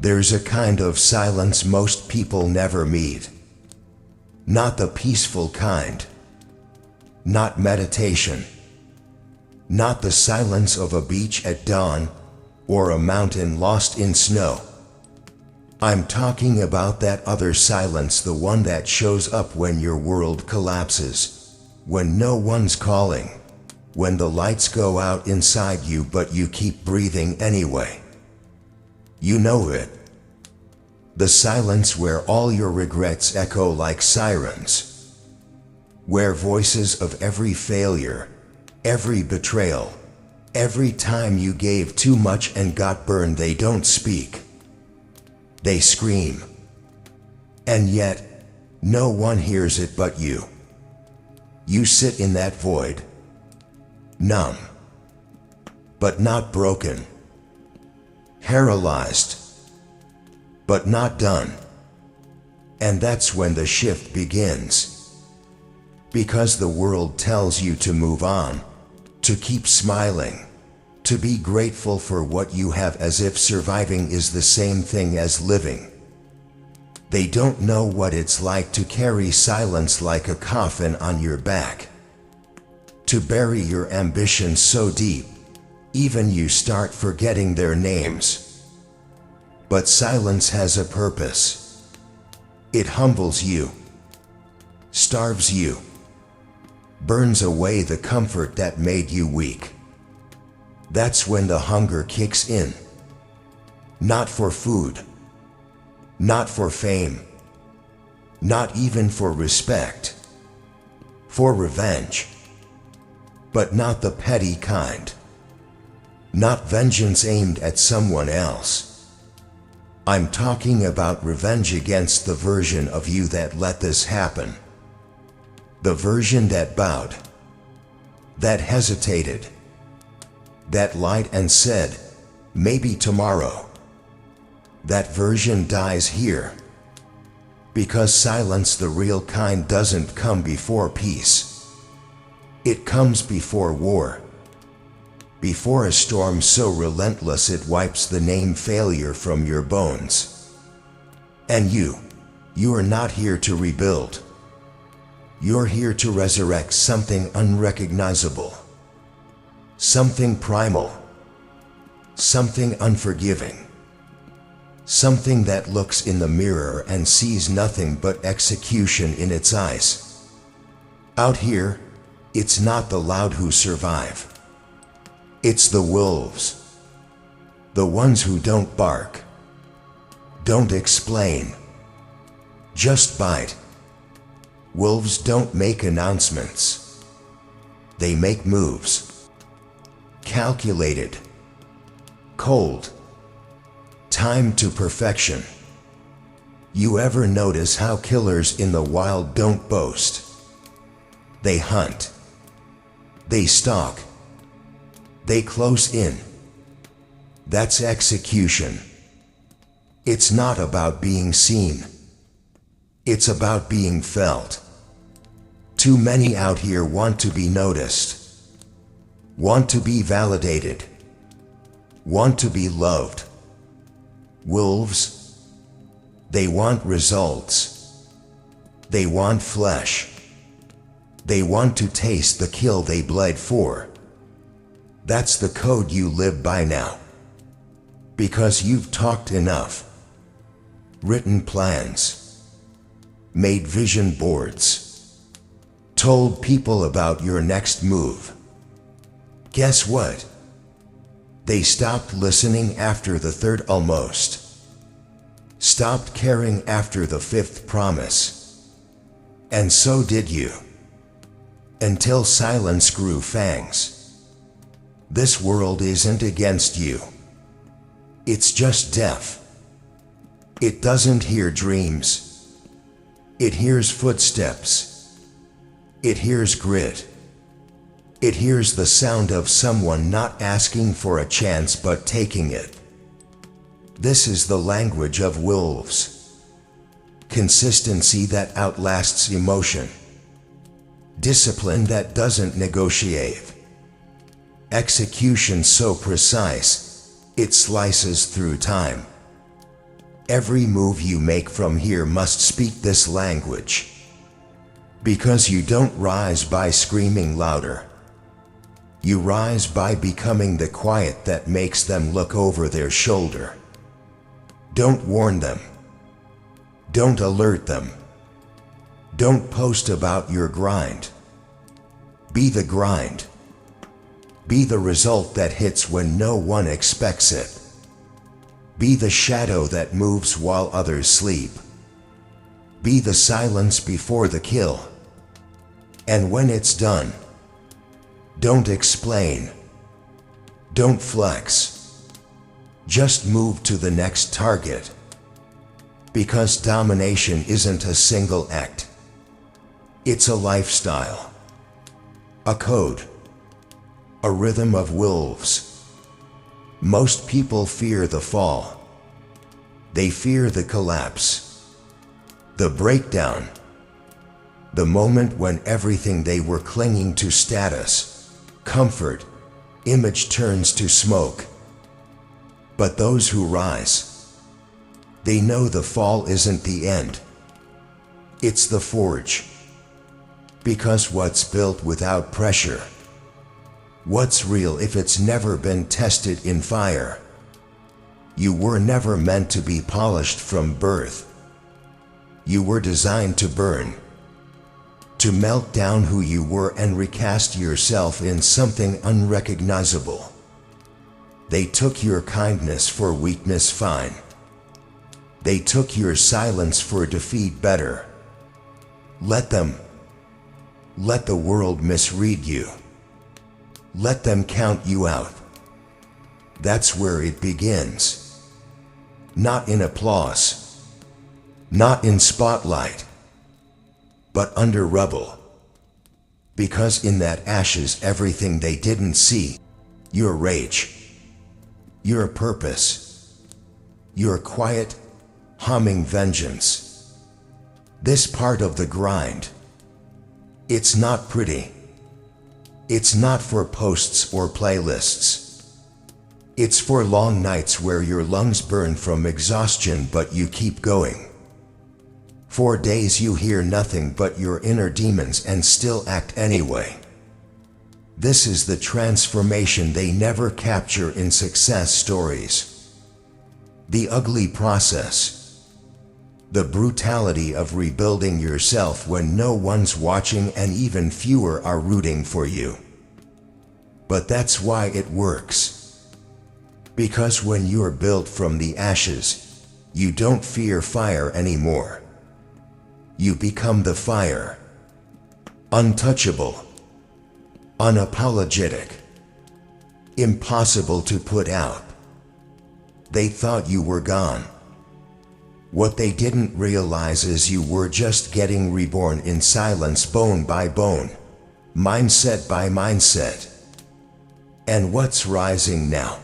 There's a kind of silence most people never meet. Not the peaceful kind. Not meditation. Not the silence of a beach at dawn, or a mountain lost in snow. I'm talking about that other silence, the one that shows up when your world collapses, when no one's calling, when the lights go out inside you but you keep breathing anyway. You know it. The silence where all your regrets echo like sirens. Where voices of every failure, every betrayal, every time you gave too much and got burned, they don't speak. They scream. And yet, no one hears it but you. You sit in that void. Numb. But not broken. Paralyzed. But not done. And that's when the shift begins. Because the world tells you to move on, to keep smiling, to be grateful for what you have, as if surviving is the same thing as living. They don't know what it's like to carry silence like a coffin on your back. To bury your ambitions so deep, even you start forgetting their names. But silence has a purpose. It humbles you, starves you, burns away the comfort that made you weak. That's when the hunger kicks in. Not for food, not for fame, not even for respect, for revenge. But not the petty kind. Not vengeance aimed at someone else. I'm talking about revenge against the version of you that let this happen. The version that bowed, that hesitated, that lied and said, maybe tomorrow. That version dies here. Because silence, the real kind, doesn't come before peace. It comes before war. Before a storm so relentless it wipes the name failure from your bones. And you are not here to rebuild. You're here to resurrect something unrecognizable. Something primal. Something unforgiving. Something that looks in the mirror and sees nothing but execution in its eyes. Out here, it's not the loud who survive. It's the wolves. The ones who don't bark. Don't explain. Just bite. Wolves don't make announcements. They make moves. Calculated. Cold. Timed to perfection. You ever notice how killers in the wild don't boast? They hunt. They stalk. They close in. That's execution. It's not about being seen. It's about being felt. Too many out here want to be noticed. Want to be validated. Want to be loved. Wolves. They want results. They want flesh. They want to taste the kill they bled for. That's the code you live by now. Because you've talked enough. Written plans. Made vision boards. Told people about your next move. Guess what? They stopped listening after the third almost. Stopped caring after the fifth promise. And so did you. Until silence grew fangs. This world isn't against you. It's just deaf. It doesn't hear dreams. It hears footsteps. It hears grit. It hears the sound of someone not asking for a chance but taking it. This is the language of wolves. Consistency that outlasts emotion. Discipline that doesn't negotiate. Execution so precise, it slices through time. Every move you make from here must speak this language. Because you don't rise by screaming louder. You rise by becoming the quiet that makes them look over their shoulder. Don't warn them. Don't alert them. Don't post about your grind. Be the grind. Be the result that hits when no one expects it. Be the shadow that moves while others sleep. Be the silence before the kill. And when it's done, don't explain. Don't flex. Just move to the next target. Because domination isn't a single act. It's a lifestyle. A code. A rhythm of wolves. Most people fear the fall. They fear the collapse. The breakdown. The moment when everything they were clinging to, status, comfort, image, turns to smoke. But those who rise, they know the fall isn't the end. It's the forge. Because what's built without pressure? What's real if it's never been tested in fire? You were never meant to be polished from birth. You were designed to burn. To melt down who you were and recast yourself in something unrecognizable. They took your kindness for weakness, fine. They took your silence for defeat, better. Let them. Let the world misread you. Let them count you out. That's where it begins. Not in applause. Not in spotlight. But under rubble. Because in that ashes everything they didn't see, your rage, your purpose, your quiet, humming vengeance. This part of the grind, it's not pretty. It's not for posts or playlists. It's for long nights where your lungs burn from exhaustion but you keep going. For days you hear nothing but your inner demons and still act anyway. This is the transformation they never capture in success stories. The ugly process. The brutality of rebuilding yourself when no one's watching and even fewer are rooting for you. But that's why it works. Because when you're built from the ashes, you don't fear fire anymore. You become the fire. Untouchable. Unapologetic. Impossible to put out. They thought you were gone. What they didn't realize is you were just getting reborn in silence, bone by bone, mindset by mindset. And what's rising now?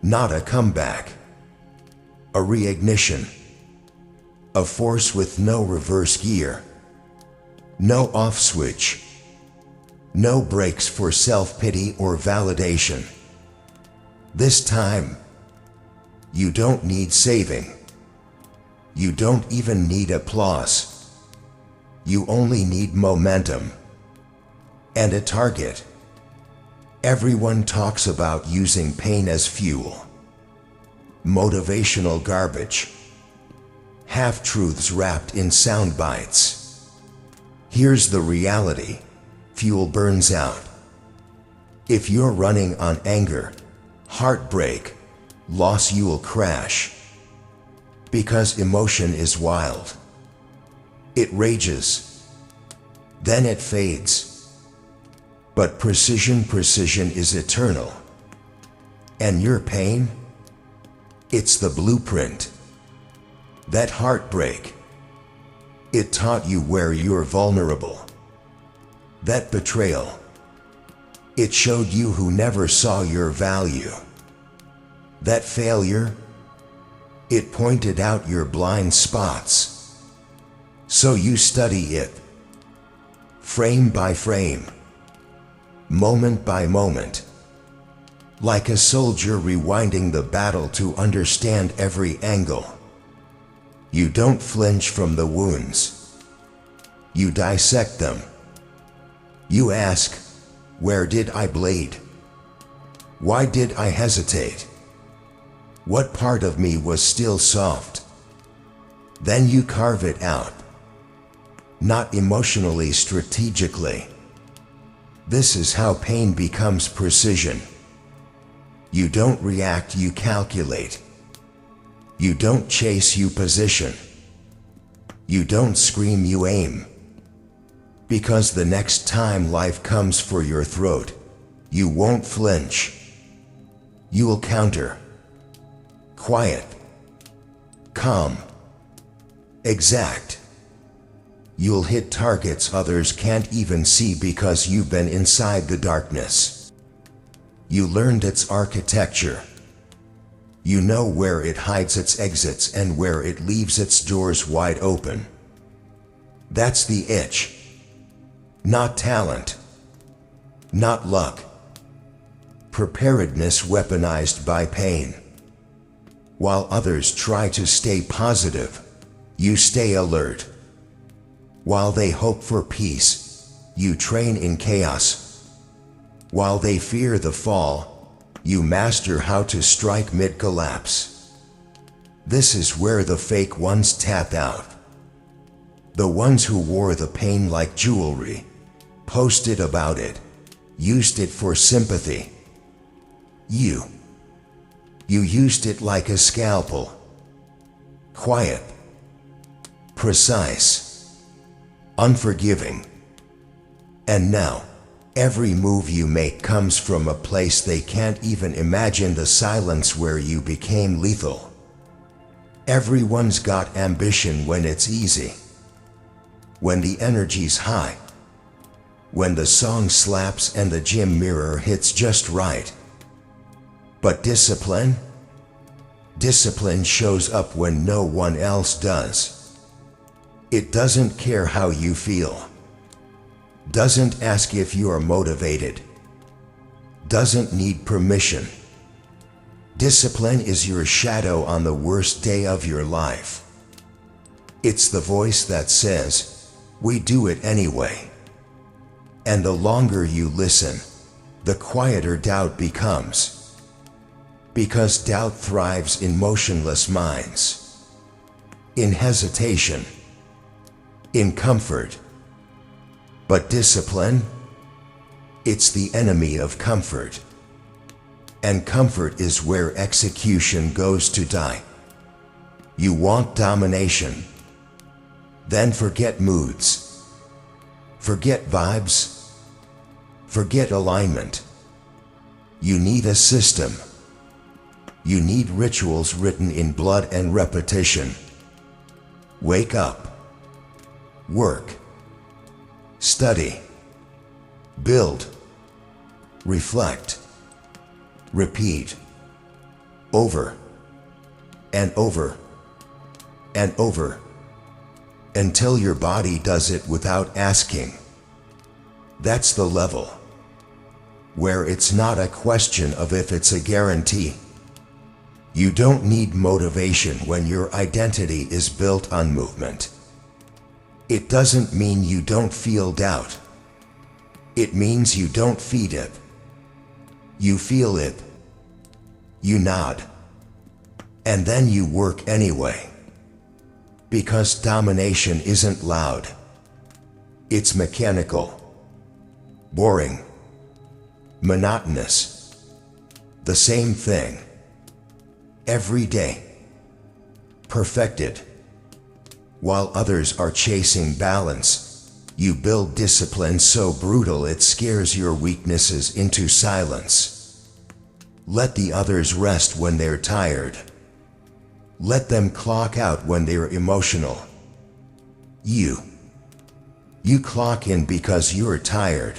Not a comeback. A reignition. A force with no reverse gear. No off switch. No brakes for self-pity or validation. This time, you don't need saving. You don't even need applause. You only need momentum. And a target. Everyone talks about using pain as fuel. Motivational garbage. Half-truths wrapped in sound bites. Here's the reality. Fuel burns out. If you're running on anger, heartbreak, loss, you'll crash. Because emotion is wild. It rages. Then it fades. But precision is eternal. And your pain? It's the blueprint. That heartbreak. It taught you where you're vulnerable. That betrayal. It showed you who never saw your value. That failure. It pointed out your blind spots. So you study it. Frame by frame. Moment by moment. Like a soldier rewinding the battle to understand every angle. You don't flinch from the wounds. You dissect them. You ask, where did I bleed? Why did I hesitate? What part of me was still soft? Then you carve it out. Not emotionally, strategically. This is how pain becomes precision. You don't react, you calculate. You don't chase, you position. You don't scream, you aim. Because the next time life comes for your throat, you won't flinch. You'll counter. Quiet. Calm. Exact. You'll hit targets others can't even see because you've been inside the darkness. You learned its architecture. You know where it hides its exits and where it leaves its doors wide open. That's the itch. Not talent. Not luck. Preparedness weaponized by pain. While others try to stay positive, you stay alert. While they hope for peace, you train in chaos. While they fear the fall, you master how to strike mid-collapse. This is where the fake ones tap out. The ones who wore the pain like jewelry, posted about it, used it for sympathy. You used it like a scalpel. Quiet. Precise. Unforgiving. And now, every move you make comes from a place they can't even imagine, the silence where you became lethal. Everyone's got ambition when it's easy. When the energy's high. When the song slaps and the gym mirror hits just right. But discipline? Discipline shows up when no one else does. It doesn't care how you feel. Doesn't ask if you're motivated. Doesn't need permission. Discipline is your shadow on the worst day of your life. It's the voice that says, we do it anyway. And the longer you listen, the quieter doubt becomes. Because doubt thrives in motionless minds. In hesitation. In comfort. But discipline? It's the enemy of comfort. And comfort is where execution goes to die. You want domination? Then forget moods. Forget vibes. Forget alignment. You need a system. You need rituals written in blood and repetition. Wake up. Work. Study. Build. Reflect. Repeat. Over. And over. And over. Until your body does it without asking. That's the level. Where it's not a question of if, it's a guarantee. You don't need motivation when your identity is built on movement. It doesn't mean you don't feel doubt. It means you don't feed it. You feel it. You nod. And then you work anyway. Because domination isn't loud. It's mechanical. Boring. Monotonous. The same thing. Every day. Perfected. While others are chasing balance, you build discipline so brutal it scares your weaknesses into silence. Let the others rest when they're tired. Let them clock out when they're emotional. You clock in because you're tired.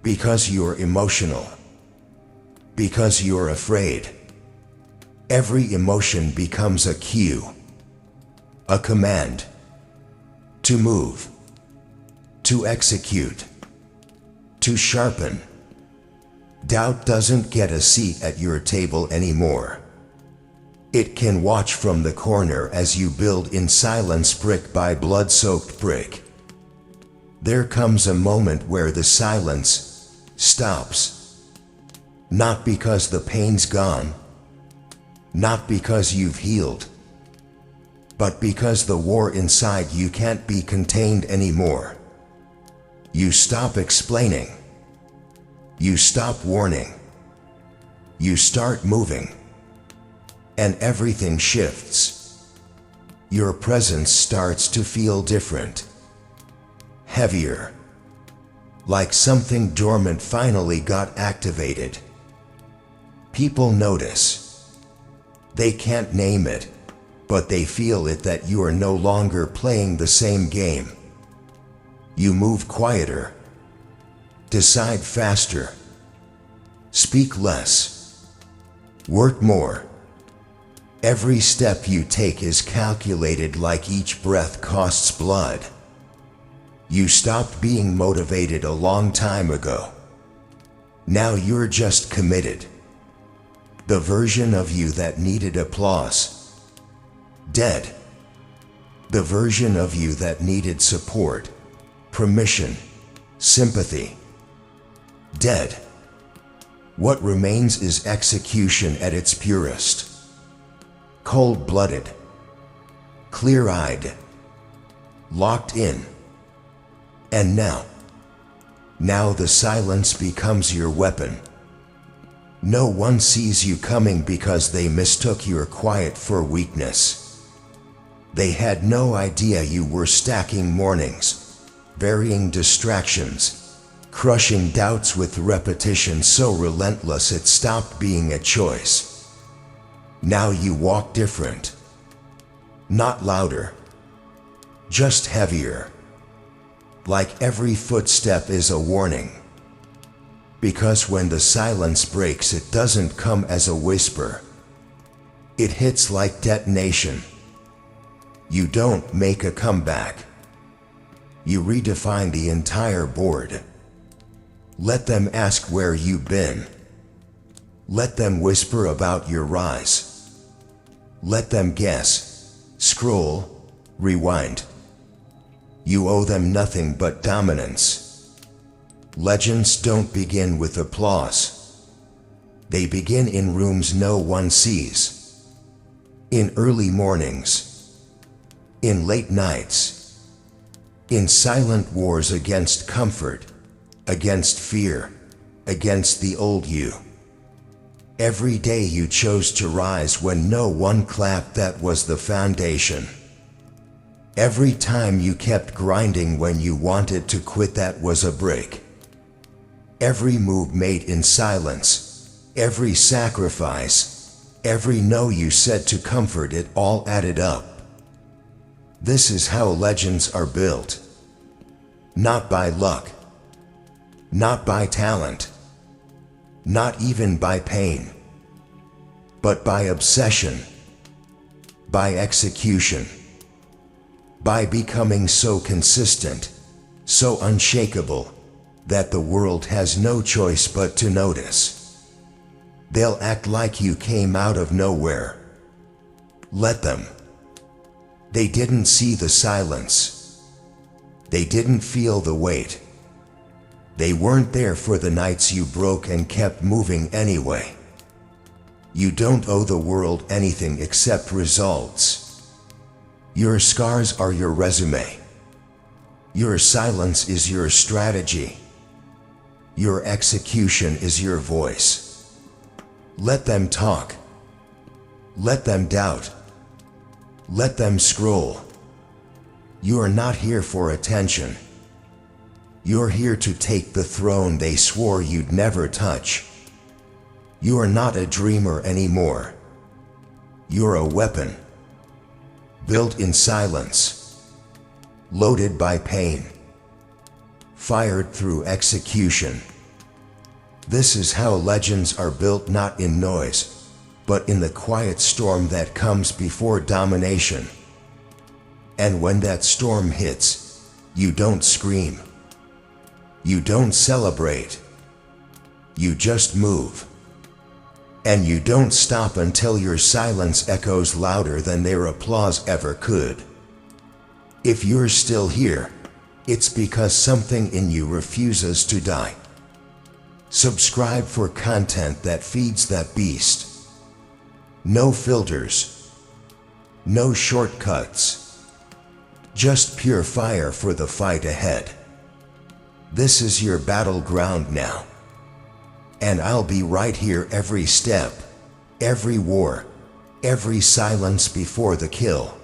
Because you're emotional. Because you're afraid. Every emotion becomes a cue. A command. To move. To execute. To sharpen. Doubt doesn't get a seat at your table anymore. It can watch from the corner as you build in silence brick by blood-soaked brick. There comes a moment where the silence stops. Not because the pain's gone, not because you've healed, but because the war inside you can't be contained anymore. You stop explaining. You stop warning. You start moving. And everything shifts. Your presence starts to feel different. Heavier. Like something dormant finally got activated. People notice. They can't name it, but they feel it that you are no longer playing the same game. You move quieter. Decide faster. Speak less. Work more. Every step you take is calculated, like each breath costs blood. You stopped being motivated a long time ago. Now you're just committed. The version of you that needed applause. Dead. The version of you that needed support, permission, sympathy. Dead. What remains is execution at its purest. Cold-blooded, clear-eyed, locked in. And now the silence becomes your weapon. No one sees you coming because they mistook your quiet for weakness. They had no idea you were stacking mornings, varying distractions, crushing doubts with repetition so relentless it stopped being a choice. Now you walk different. Not louder. Just heavier. Like every footstep is a warning. Because when the silence breaks, it doesn't come as a whisper. It hits like detonation. You don't make a comeback. You redefine the entire board. Let them ask where you've been. Let them whisper about your rise. Let them guess, scroll, rewind. You owe them nothing but dominance. Legends don't begin with applause. They begin in rooms no one sees. In early mornings. In late nights. In silent wars against comfort, against fear, against the old you. Every day you chose to rise when no one clapped, that was the foundation. Every time you kept grinding when you wanted to quit, that was a break. Every move made in silence, every sacrifice, every no you said to comfort, it all added up. This is how legends are built. Not by luck. Not by talent. Not even by pain, but by obsession, by execution, by becoming so consistent, so unshakable, that the world has no choice but to notice. They'll act like you came out of nowhere. Let them. They didn't see the silence. They didn't feel the weight. They weren't there for the nights you broke and kept moving anyway. You don't owe the world anything except results. Your scars are your resume. Your silence is your strategy. Your execution is your voice. Let them talk. Let them doubt. Let them scroll. You are not here for attention. You're here to take the throne they swore you'd never touch. You are not a dreamer anymore. You're a weapon. Built in silence. Loaded by pain. Fired through execution. This is how legends are built, not in noise, but in the quiet storm that comes before domination. And when that storm hits, you don't scream. You don't celebrate. You just move. And you don't stop until your silence echoes louder than their applause ever could. If you're still here, it's because something in you refuses to die. Subscribe for content that feeds that beast. No filters. No shortcuts. Just pure fire for the fight ahead. This is your battleground now. And I'll be right here every step, every war, every silence before the kill.